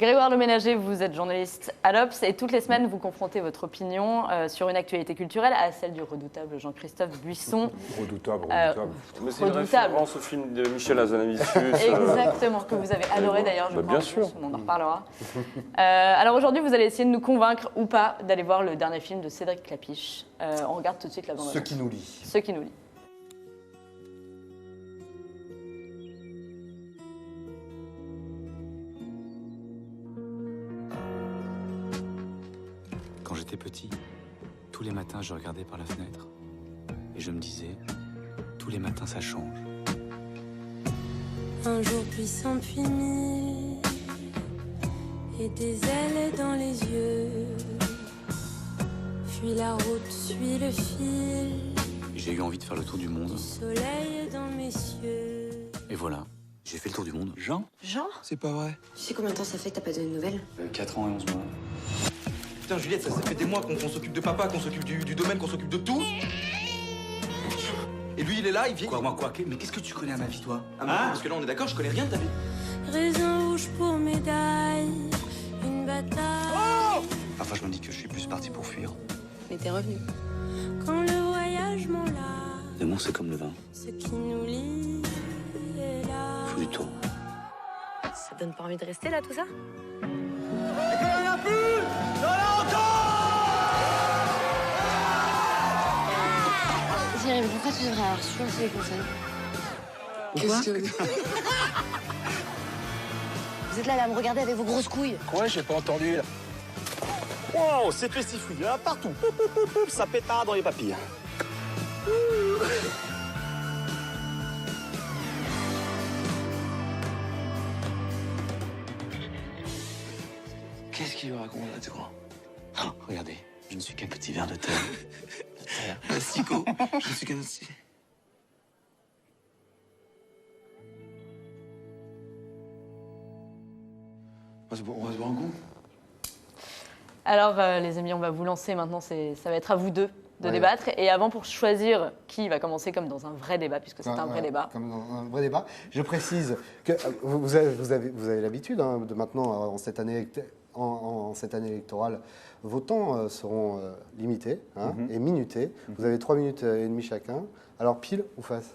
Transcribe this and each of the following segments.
Grégoire Leménager, vous êtes journaliste à l'Obs et toutes les semaines vous confrontez votre opinion sur une actualité culturelle à celle du redoutable Jean-Christophe Buisson. Redoutable. Mais c'est une référence au film de Michel Hazanavicius. Exactement, que vous avez adoré d'ailleurs, je crois. Bien sûr. On en reparlera. Alors aujourd'hui, vous allez essayer de nous convaincre ou pas d'aller voir le dernier film de Cédric Clapiche. On regarde tout de suite la bande-annonce. Ce qui nous lie. Ce qui nous lie. Quand j'étais petit, tous les matins je regardais par la fenêtre et je me disais, tous les matins ça change. Un jour puis 100 puis 1000 et des ailes dans les yeux. Fuis la route, suis le fil. J'ai eu envie de faire le tour du monde. Du soleil dans mes cieux. Et voilà, j'ai fait le tour du monde. Jean? Jean? C'est pas vrai. Tu sais combien de temps ça fait que t'as pas donné de nouvelles? 4 ans et 11 mois. Putain, Juliette, ça fait des mois qu'on s'occupe de papa, qu'on s'occupe du domaine, qu'on s'occupe de tout. Et lui, il est là, il vient. Quoi, moi, quoi? Mais qu'est-ce que tu connais à ma vie, toi? Ah, mais parce que là, on est d'accord, je connais rien de ta vie. Raisin rouge pour médaille, une bataille. Parfois, je me dis que je suis plus parti pour fuir. Mais t'es revenu. Quand le voyage m'en lave, L'amour, c'est comme le vin. ce qui nous lie est là. Faut du temps. Ça donne pas envie de rester là, tout ça? Jérémy, pourquoi tu devrais avoir su les conseils? Qu'est-ce que... Vous êtes là à me regarder avec vos grosses couilles. Ouais, j'ai pas entendu, là. Wow, c'est pestifouille, là, partout. Poup, poup, poup, poup, ça pétard dans les papilles. Qu'est-ce qu'il lui raconte, là, tu crois? Oh, regardez, je ne suis qu'un petit ver de terre. Asticot, je suis qu'un... On va se boire un coup. Alors les amis, on va vous lancer maintenant, ça va être à vous deux de débattre. Et avant, pour choisir qui va commencer comme dans un vrai débat, puisque c'est un vrai débat. Comme dans un vrai débat. Je précise que vous avez l'habitude de maintenant, en cette année électorale, vos temps seront limités et minutés. Vous avez 3 minutes et demie chacun. Alors pile ou face?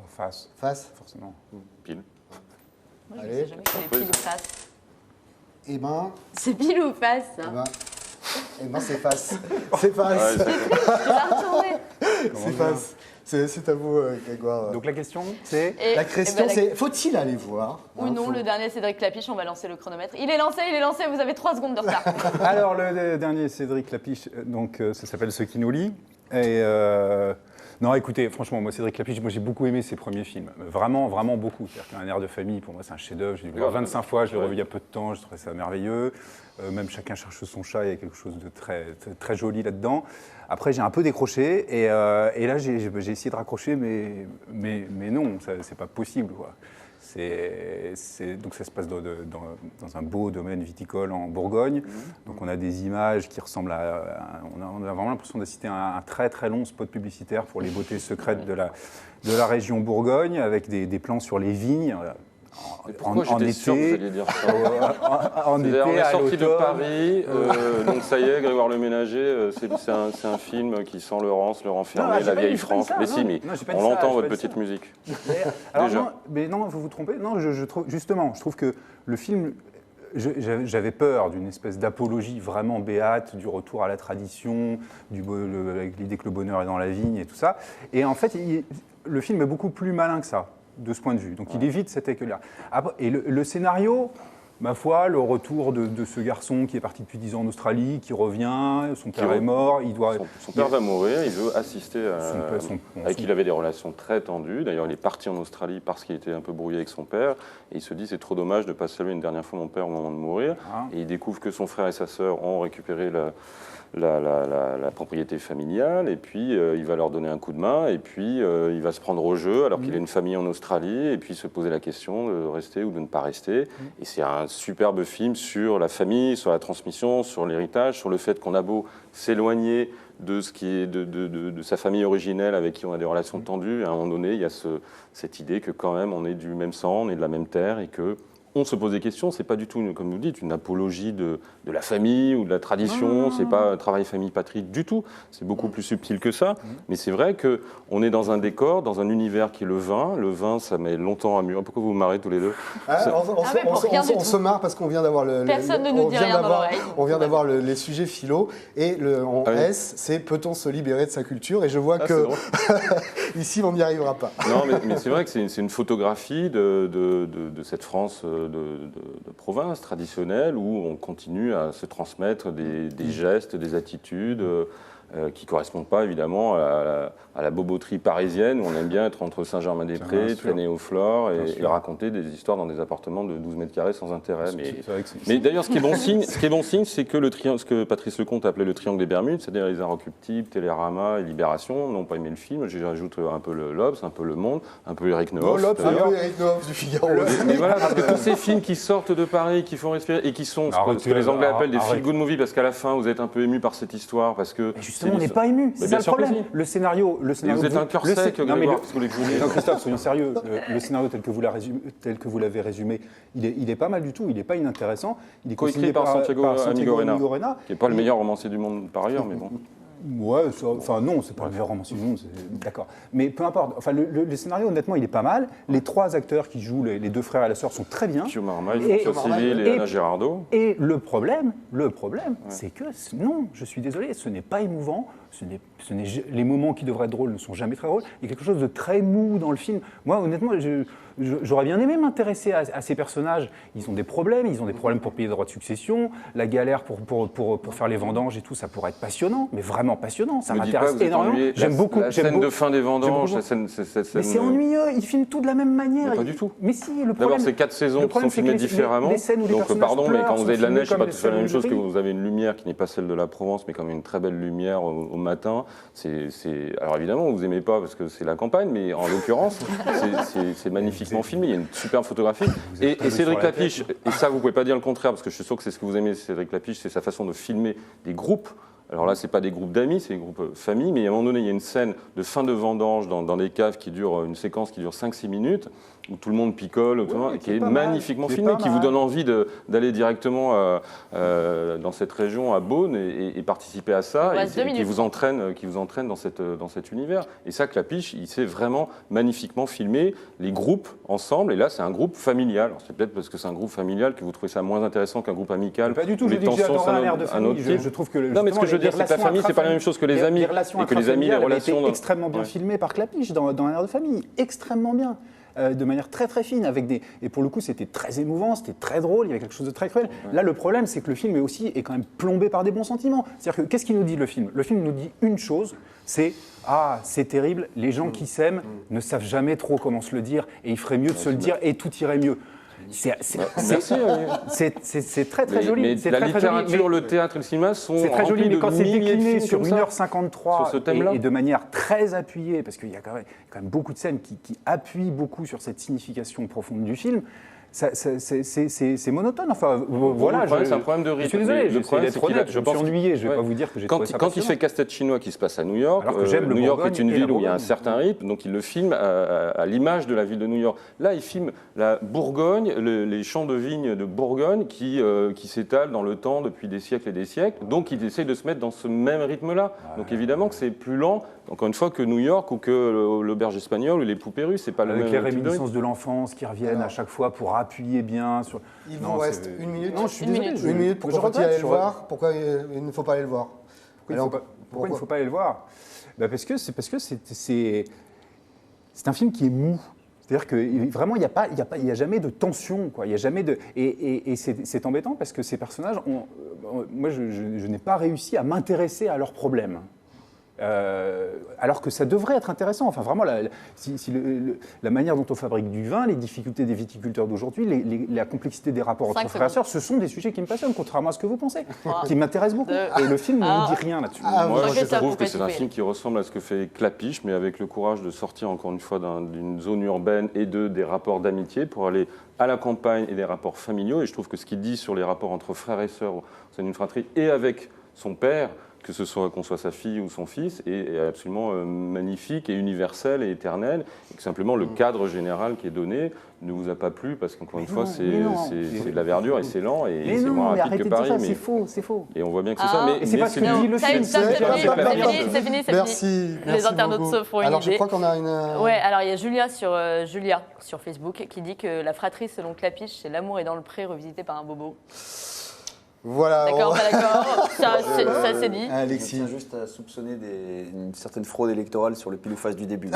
Face. Face. Forcément. Pile. Moi, je ne Allez. sais jamais si c'est pile ou face. Eh ben, C'est pile ou face, ça? c'est face. C'est face. Tu vas retourner. C'est face. C'est à vous, Grégoire. Donc la question, c'est... La question, c'est faut-il aller voir Ou non, le dernier Cédric Clapiche, on va lancer le chronomètre. Il est lancé, vous avez 3 secondes de retard. Alors le dernier Cédric Clapiche, donc ça s'appelle Ce qui nous lie. Et non, écoutez, franchement, moi Cédric Clapiche, moi j'ai beaucoup aimé ses premiers films, vraiment, vraiment beaucoup. C'est-à-dire qu'un air de famille, pour moi c'est un chef-d'œuvre. Je l'ai vu voir 25 fois, je l'ai revu il y a peu de temps, je trouvais ça merveilleux. Même Chacun cherche son chat, il y a quelque chose de très, très joli là-dedans. Après, j'ai un peu décroché et là j'ai essayé de raccrocher, mais non, c'est pas possible, quoi. Donc ça se passe dans un beau domaine viticole en Bourgogne. Donc on a des images qui ressemblent on a vraiment l'impression d'assister à un très très long spot publicitaire pour les beautés secrètes de la région Bourgogne, avec des plans sur les vignes. Pourquoi j'étais sûr que vous alliez dire ça? En été, On est à sorti de l'automne. Paris, donc ça y est, Grégoire Leménager, c'est un film qui sent le rance, le renfermé, j'ai la pas vieille dit- j'ai pas France. dit ça, Mais non. si, mais Non, j'ai pas dit on ça, l'entend, j'ai votre pas dit petite ça. musique. Alors, Déjà. non, mais non, vous vous trompez. Non, je trouve justement, je trouve que le film, j'avais peur d'une espèce d'apologie vraiment béate du retour à la tradition, avec l'idée que le bonheur est dans la vigne et tout ça. Et en fait, le film est beaucoup plus malin que ça, de ce point de vue. Donc il évite cet écueil-là. Et le scénario, ma foi, le retour de ce garçon qui est parti depuis 10 ans en Australie, qui revient, son père est mort, il doit... Son père va mourir, il veut assister avec qui il avait des relations très tendues. D'ailleurs, il est parti en Australie parce qu'il était un peu brouillé avec son père. Et il se dit, c'est trop dommage de ne pas saluer une dernière fois mon père au moment de mourir. Et il découvre que son frère et sa sœur ont récupéré la propriété familiale, et puis il va leur donner un coup de main, et puis il va se prendre au jeu alors qu'il a une famille en Australie, et puis se poser la question de rester ou de ne pas rester. Et c'est un superbe film sur la famille, sur la transmission, sur l'héritage, sur le fait qu'on a beau s'éloigner de ce qui est de sa famille originelle avec qui on a des relations tendues. À un moment donné, il y a cette idée que quand même on est du même sang, on est de la même terre, et que on se pose des questions, c'est pas du tout, comme vous dites, une apologie de la famille ou de la tradition, c'est pas un travail famille-patrie du tout, c'est beaucoup plus subtil que ça, mais c'est vrai qu'on est dans un décor, dans un univers qui est le vin, ça met longtemps à mûrir. Pourquoi vous vous marrez tous les deux? On se marre parce qu'on vient d'avoir Personne ne nous dit rien dans l'oreille. On vient d'avoir les sujets philo, et en S, c'est peut-on se libérer de sa culture, et je vois que ici, on n'y arrivera pas. Non, mais c'est vrai que c'est une photographie de cette France de province traditionnelle où on continue à se transmettre des gestes, des attitudes qui ne correspondent pas évidemment à la boboterie parisienne où on aime bien être entre Saint-Germain-des-Prés, traîner au flore et raconter des histoires dans des appartements de 12 mètres carrés sans intérêt. Mais d'ailleurs, ce qui est bon signe, c'est que ce que Patrice Lecomte appelait le triangle des Bermudes, c'est-à-dire les Inrecuptibles, Télérama et Libération, n'ont pas aimé le film. J'ajoute un peu l'Obs, un peu Le Monde, un peu Eric Nehoff. Un peu Eric Nehoff du Figaro. Mais voilà, parce que tous ces films qui sortent de Paris, qui font respirer et qui sont ce que les Anglais appellent des feel-good movies, parce qu'à la fin, vous êtes un peu ému par cette histoire, parce que justement, on n'est pas ému, c'est ça le problème. Le scénario, vous êtes un cœur sec, Grégoire, parce que non, Christophe, soyons sérieux. Le scénario tel que vous l'avez résumé, il est pas mal du tout, il n'est pas inintéressant. Il est coécrit par Santiago Amigorena, qui n'est pas le meilleur romancier du monde par ailleurs, mais bon. Ouais, non, c'est pas le meilleur romancier du monde, d'accord. Mais peu importe, enfin, le scénario, honnêtement, il est pas mal. Les trois acteurs qui jouent, les deux frères et la sœur, sont très bien. Pio Marmaille, François Civil et Anna Girardot. Et le problème, c'est que, non, je suis désolé, ce n'est pas émouvant, les moments qui devraient être drôles ne sont jamais très drôles. Il y a quelque chose de très mou dans le film. Moi, honnêtement, j'aurais bien aimé m'intéresser à ces personnages. Ils ont des problèmes pour payer les droits de succession, la galère pour faire les vendanges et tout, ça pourrait être passionnant, mais vraiment passionnant, ça m'intéresse énormément. J'aime beaucoup la scène de fin des vendanges, mais c'est ennuyeux, ils filment tout de la même manière. Pas du tout. Mais si, le problème... D'abord, c'est 4 saisons qui sont filmées différemment. Donc, pardon, mais quand vous avez de la neige, c'est pas tout à fait la même chose que vous avez une lumière qui n'est pas celle de la Provence, mais comme une très belle lumière au matin. Alors évidemment, vous n'aimez pas parce que c'est la campagne, mais en l'occurrence, c'est magnifiquement filmé. Il y a une superbe photographie. Et Cédric Lapiche, et ça, vous ne pouvez pas dire le contraire, parce que je suis sûr que c'est ce que vous aimez, Cédric Lapiche, c'est sa façon de filmer des groupes. Alors là, ce n'est pas des groupes d'amis, c'est des groupes familles, mais à un moment donné, il y a une scène de fin de vendange dans des caves une séquence qui dure 5-6 minutes, où tout le monde picole, qui est magnifiquement filmé, qui vous donne envie d'aller directement dans cette région, à Beaune, et participer à ça, et qui vous entraîne dans cet univers. Et ça, Lapiche, il sait vraiment magnifiquement filmer les groupes ensemble, et là, c'est un groupe familial. Alors, c'est peut-être parce que c'est un groupe familial que vous trouvez ça moins intéressant qu'un groupe amical. Pas du tout, je dis que j'adorerais un air de famille. Je trouve que non, mais ce que je veux dire, c'est que la famille, c'est pas la même chose que les amis. Et que les amis, les relations... extrêmement bien filmées par Clapiche dans un air de famille. Extrêmement bien. De manière très très fine, et pour le coup c'était très émouvant, c'était très drôle, il y avait quelque chose de très cruel. Là le problème c'est que le film est quand même plombé par des bons sentiments. C'est-à-dire que qu'est-ce qu'il nous dit le film? Le film nous dit une chose, c'est c'est terrible, les gens qui s'aiment ne savent jamais trop comment se le dire, et il ferait mieux de se le dire et tout irait mieux. C'est très très joli. Mais la littérature, le théâtre et le cinéma sont c'est très joli, mais quand c'est décliné sur 1h53 et de manière très appuyée, parce qu'il y a quand même beaucoup de scènes qui appuient beaucoup sur cette signification profonde du film, c'est monotone. Enfin, voilà. C'est un problème de rythme. Je suis désolé, j'essaie d'être honnête, je me suis ennuyé, je ne vais pas vous dire que j'ai trouvé ça quand il fait Casse-tête chinois qui se passe à New York, New York est une ville où il y a un certain rythme, donc il le filme à l'image de la ville de New York. Là, il filme la Bourgogne, les champs de vignes de Bourgogne qui s'étalent dans le temps depuis des siècles et des siècles. Donc il essaie de se mettre dans ce même rythme-là. Donc évidemment que c'est plus lent, encore une fois, que New York ou que l'auberge espagnole ou les poupées russes. C'est pas le même. Avec les réminiscences de l'enfance qui reviennent à chaque fois pour appuyer bien sur... Il vous reste une minute. Non, je suis désolé. Une minute pour aller le voir. Pourquoi il ne faut pas aller le voir? Pourquoi il ne faut pas aller le voir? Parce que c'est un film qui est mou. C'est-à-dire que vraiment, il n'y a jamais de tension, quoi. Il y a jamais de... Et c'est embêtant parce que ces personnages, moi, je n'ai pas réussi à m'intéresser à leurs problèmes. Alors que ça devrait être intéressant. Enfin, vraiment, la manière dont on fabrique du vin, les difficultés des viticulteurs d'aujourd'hui, la complexité des rapports entre frères et sœurs, ce sont des sujets qui me passionnent, contrairement à ce que vous pensez, qui m'intéressent beaucoup. Et le film ne nous dit rien là-dessus. Moi, je trouve que c'est un film qui ressemble à ce que fait Clapiche, mais avec le courage de sortir encore une fois d'une zone urbaine et des rapports d'amitié pour aller à la campagne et des rapports familiaux. Et je trouve que ce qu'il dit sur les rapports entre frères et sœurs au sein d'une fratrie et avec son père, que ce soit qu'on soit sa fille ou son fils, est absolument magnifique et universel et éternel, et que simplement le cadre général qui est donné ne vous a pas plu, parce qu'encore une fois, c'est de la verdure et c'est lent, et c'est moins rapide que Paris. C'est faux, c'est faux. Et on voit bien que c'est ça. Mais c'est pas ce que dit le film. C'est fini. Merci. Les internautes se font une idée. Alors, je crois qu'on a une... Ouais, alors il y a Julia sur Facebook qui dit que la fratrie selon Clapiche, c'est l'amour est dans le pré revisité par un bobo. Voilà. D'accord, pas d'accord. Ça c'est dit. Alexis. Je tiens juste à soupçonner une certaine fraude électorale sur le pile ou face du début.